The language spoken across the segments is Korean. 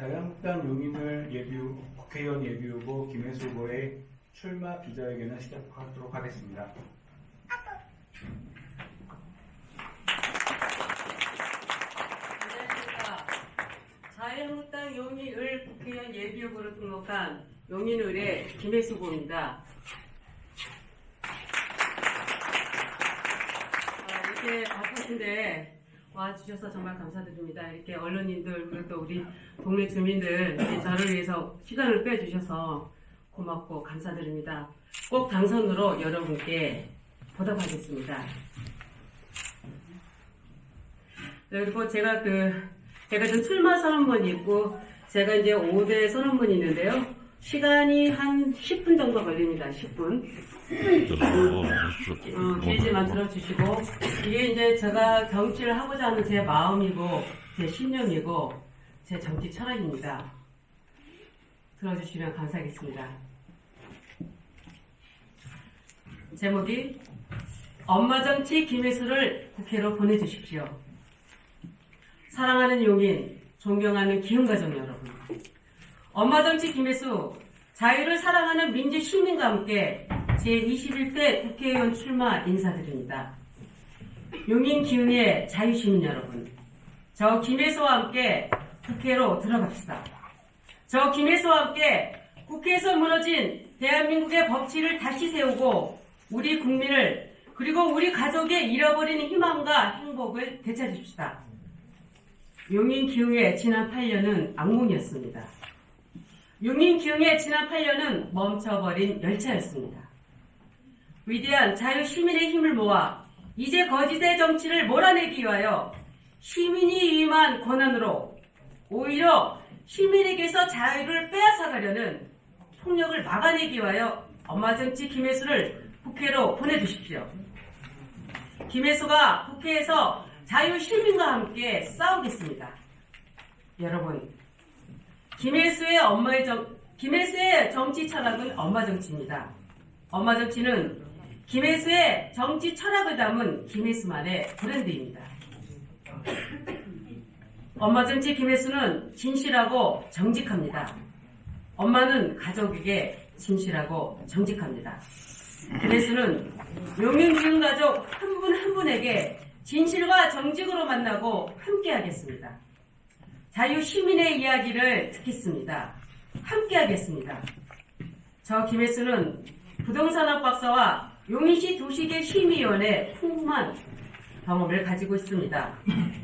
자유한국당 용인을 국회의원 예비후보 김혜수 후보의 출마 기자회견을 시작하도록 하겠습니다. 안녕하십니까. 자유한국당 용인을 국회의원 예비후보로 등록한 용인을의 김혜수 후보입니다. 이렇게 바쁘신데 와주셔서 정말 감사드립니다. 이렇게 언론인들 그리고 또 우리 동네 주민들 저를 위해서 시간을 빼주셔서 고맙고 감사드립니다. 꼭 당선으로 여러분께 보답하겠습니다. 그리고 제가 좀 출마 선언문이 있고 제가 이제 5대 선언문이 있는데요. 시간이 한 10분 정도 걸립니다. 10분. 길지만 들어주시고, 이게 이제 제가 정치를 하고자 하는 제 마음이고, 제 신념이고, 제 정치 철학입니다. 들어주시면 감사하겠습니다. 제목이, 엄마 정치 김혜수를 국회로 보내주십시오. 사랑하는 용인, 존경하는 기흥가족 여러분. 엄마 정치 김혜수, 자유를 사랑하는 민주 시민과 함께 제21대 국회의원 출마 인사드립니다. 용인 기흥의 자유시민 여러분, 저 김혜수와 함께 국회로 들어갑시다. 저 김혜수와 함께 국회에서 무너진 대한민국의 법치를 다시 세우고 우리 국민을 그리고 우리 가족의 잃어버린 희망과 행복을 되찾읍시다. 용인 기흥의 지난 8년은 악몽이었습니다. 용인 기흥의 지난 8년은 멈춰버린 열차였습니다. 위대한 자유 시민의 힘을 모아 이제 거짓의 정치를 몰아내기 위하여 시민이 위임한 권한으로 오히려 시민에게서 자유를 빼앗아가려는 폭력을 막아내기 위하여 엄마 정치 김혜수를 국회로 보내주십시오. 김혜수가 국회에서 자유 시민과 함께 싸우겠습니다. 여러분, 김혜수의 정치 철학은 엄마 정치입니다. 엄마 정치는 김혜수의 정치 철학을 담은 김혜수만의 브랜드입니다. 엄마 정치 김혜수는 진실하고 정직합니다. 엄마는 가족에게 진실하고 정직합니다. 김혜수는 용인 기흥 가족 한 분 한 분에게 진실과 정직으로 만나고 함께하겠습니다. 자유 시민의 이야기를 듣겠습니다. 함께하겠습니다. 저 김혜수는 부동산학 박사와 용인시 도시계 심의위원회 풍부한 경험을 가지고 있습니다.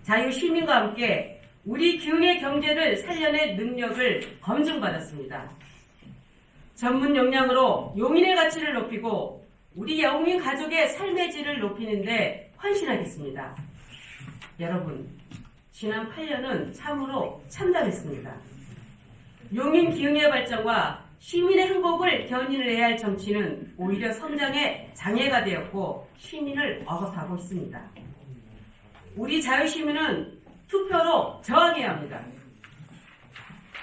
자유 시민과 함께 우리 기흥의 경제를 살려낼 능력을 검증받았습니다. 전문 역량으로 용인의 가치를 높이고 우리 용인 가족의 삶의 질을 높이는 데 헌신하겠습니다. 여러분, 지난 8년은 참으로 참담했습니다. 용인 기흥의 발전과 시민의 행복을 견인을 해야 할 정치는 오히려 성장에 장애가 되었고 시민을 억압하고 있습니다. 우리 자유시민은 투표로 저항해야 합니다.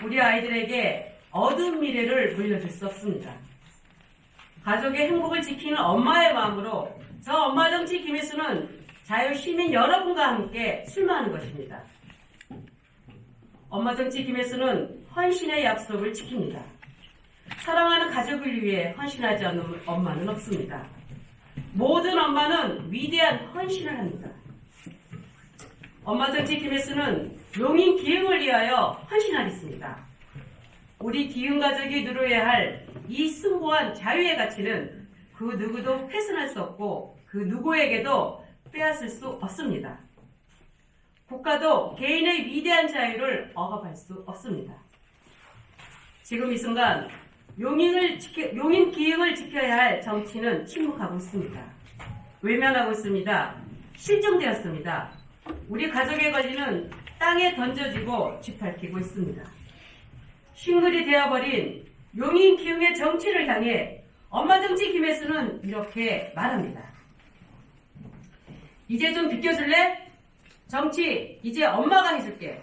우리 아이들에게 어두운 미래를 물려줄 수 없습니다. 가족의 행복을 지키는 엄마의 마음으로 저 엄마 정치 김혜수는 자유시민 여러분과 함께 출마하는 것입니다. 엄마 정치 김혜수는 헌신의 약속을 지킵니다. 사랑하는 가족을 위해 헌신하지 않는 엄마는 없습니다. 모든 엄마는 위대한 헌신을 합니다. 엄마 정치 김혜수는 용인 기흥을 위하여 헌신하겠습니다. 우리 기흥 가족이 누려야 할 이 숭고한 자유의 가치는 그 누구도 훼손할 수 없고 그 누구에게도 빼앗을 수 없습니다. 국가도 개인의 위대한 자유를 억압할 수 없습니다. 지금 이 순간 용인 기흥을 지켜야 할 정치는 침묵하고 있습니다. 외면하고 있습니다. 실종되었습니다. 우리 가족의 권리는 땅에 던져지고 짓밟히고 있습니다. 싱글이 되어버린 용인 기흥의 정치를 향해 엄마 정치 김혜수는 이렇게 말합니다. 이제 좀 비켜줄래? 정치 이제 엄마가 해줄게.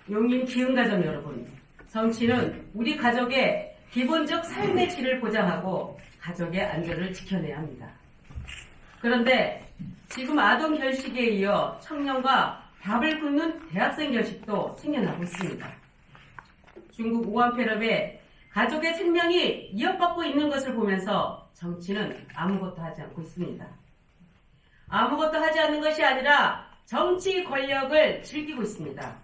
용인 기흥 가족 여러분, 정치는 우리 가족의 기본적 삶의 질을 보장하고 가족의 안전을 지켜내야 합니다. 그런데 지금 아동 결식에 이어 청년과 밥을 굶는 대학생 결식도 생겨나고 있습니다. 중국 우한폐렴에 가족의 생명이 위협받고 있는 것을 보면서 정치는 아무것도 하지 않고 있습니다. 아무것도 하지 않는 것이 아니라 정치 권력을 즐기고 있습니다.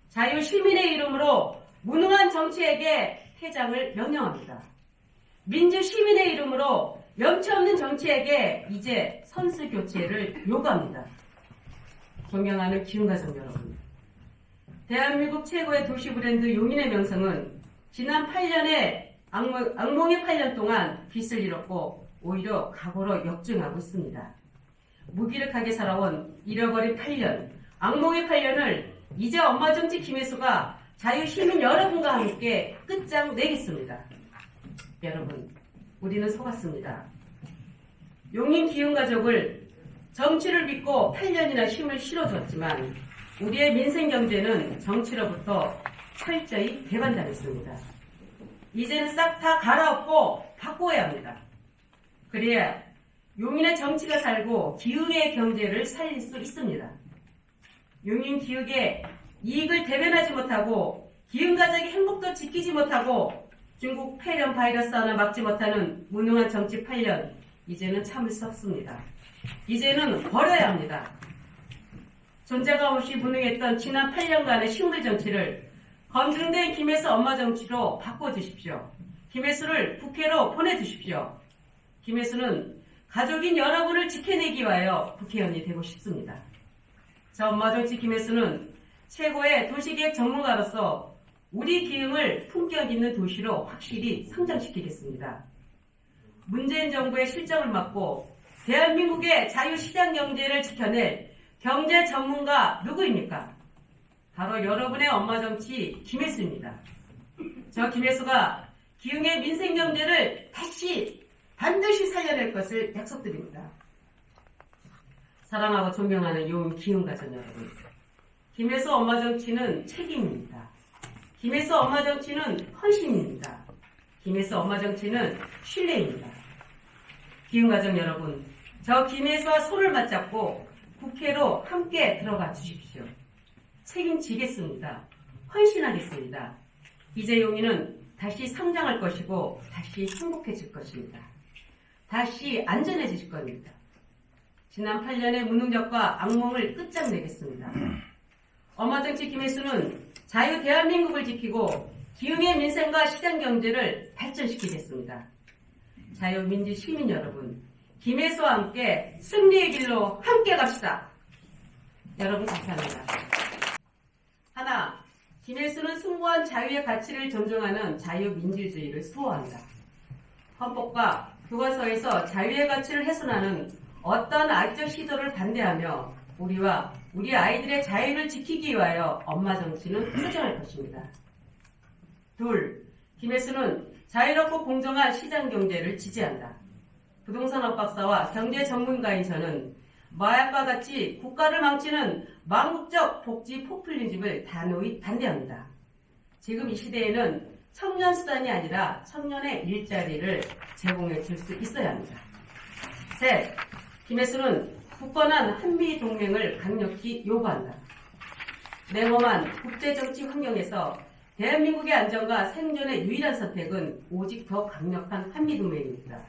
자유시민의 이름으로 무능한 정치에게 퇴장을 명령합니다. 민주시민의 이름으로 염치 없는 정치에게 이제 선수교체를 요구합니다. 존경하는 기흥가족 여러분, 대한민국 최고의 도시 브랜드 용인의 명성은 지난 8년의 악몽의 8년 동안 빛을 잃었고 오히려 과거로 역증하고 있습니다. 무기력하게 살아온 잃어버린 8년, 악몽의 8년을 이제 엄마 정치 김혜수가 자유시민 여러분과 함께 끝장내겠습니다. 여러분, 우리는 속았습니다. 용인 기흥가족을 정치를 믿고 8년이나 힘을 실어줬지만 우리의 민생경제는 정치로부터 철저히 배반당했습니다. 이제는 싹 다 갈아엎고 바꿔야 합니다. 그래야 용인의 정치가 살고 기흥의 경제를 살릴 수 있습니다. 용인 기흥의 이익을 대변하지 못하고 기흥가족의 행복도 지키지 못하고 중국 폐렴 바이러스 하나 막지 못하는 무능한 정치 8년, 이제는 참을 수 없습니다. 이제는 버려야 합니다. 존재감 없이 무능했던 지난 8년간의 식물 정치를 검증된 김혜수 엄마 정치로 바꿔주십시오. 김혜수를 국회로 보내주십시오. 김혜수는 가족인 여러분을 지켜내기 위하여 국회의원이 되고 싶습니다. 저 엄마 정치 김혜수는 최고의 도시계획 전문가로서 우리 기흥을 품격 있는 도시로 확실히 성장시키겠습니다. 문재인 정부의 실정을 막고 대한민국의 자유시장 경제를 지켜낼 경제 전문가 누구입니까? 바로 여러분의 엄마 정치 김혜수입니다. 저 김혜수가 기흥의 민생 경제를 반드시 살려낼 것을 약속드립니다. 사랑하고 존경하는 용인 기흥 가족 여러분, 김혜수 엄마 정치는 책임입니다. 김혜수 엄마 정치는 헌신입니다. 김혜수 엄마 정치는 신뢰입니다. 기흥 가족 여러분, 저 김혜수와 손을 맞잡고 국회로 함께 들어가 주십시오. 책임지겠습니다. 헌신하겠습니다. 이제 용인은 다시 성장할 것이고 다시 행복해질 것입니다. 다시 안전해질 겁니다. 지난 8년의 무능력과 악몽을 끝장내겠습니다. 엄마 정치 김혜수는 자유 대한민국을 지키고 기흥의 민생과 시장 경제를 발전시키겠습니다. 자유민주 시민 여러분, 김혜수와 함께 승리의 길로 함께 갑시다. 여러분 감사합니다. 하나, 김혜수는 숭고한 자유의 가치를 존중하는 자유민주주의를 수호한다. 헌법과 교과서에서 자유의 가치를 훼손하는 어떤 악적 시도를 반대하며 우리와 우리 아이들의 자유를 지키기 위하여 엄마 정치는 투쟁할 것입니다. 둘, 김혜수는 자유롭고 공정한 시장 경제를 지지한다. 부동산 엇박사와 경제 전문가인 저는 마약과 같이 국가를 망치는 망국적 복지 포퓰리즘을 단호히 반대합니다. 지금 이 시대에는 청년 수단이 아니라 청년의 일자리를 제공해 줄 수 있어야 합니다. 셋, 김혜수는 굳건한 한미동맹을 강력히 요구한다. 냉엄한 국제정치 환경에서 대한민국의 안전과 생존의 유일한 선택은 오직 더 강력한 한미동맹입니다.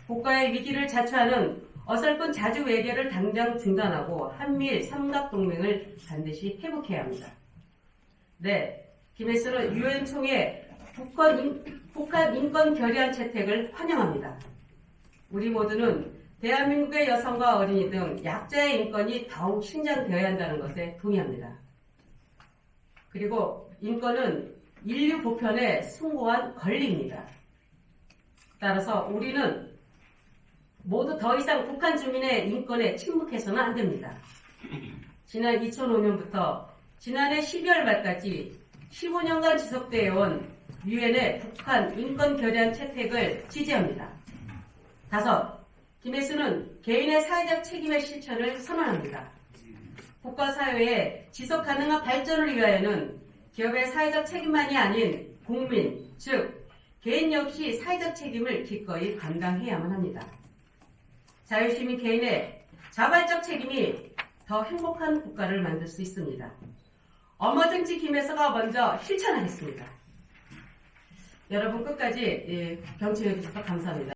국가의 위기를 자초하는 어설픈 자주 외교를 당장 중단하고 한미일 삼각동맹을 반드시 회복해야 합니다. 네, 김혜수는 유엔 총회 북한 인권 결의안 채택을 환영합니다. 우리 모두는 대한민국의 여성과 어린이 등 약자의 인권이 더욱 신장되어야 한다는 것에 동의합니다. 그리고 인권은 인류 보편의 숭고한 권리입니다. 따라서 우리는 모두 더 이상 북한 주민의 인권에 침묵해서는 안 됩니다. 지난 2005년부터 지난해 12월 말까지 15년간 지속되어 온 유엔의 북한 인권 결의안 채택을 지지합니다. 다섯, 김혜수는 개인의 사회적 책임의 실천을 선언합니다. 국가 사회의 지속 가능한 발전을 위하여는 기업의 사회적 책임만이 아닌 국민, 즉 개인 역시 사회적 책임을 기꺼이 감당해야만 합니다. 자유시민 개인의 자발적 책임이 더 행복한 국가를 만들 수 있습니다. 엄마 정치 김혜서가 먼저 실천하겠습니다. 여러분 끝까지 경청해 주셔서 감사합니다.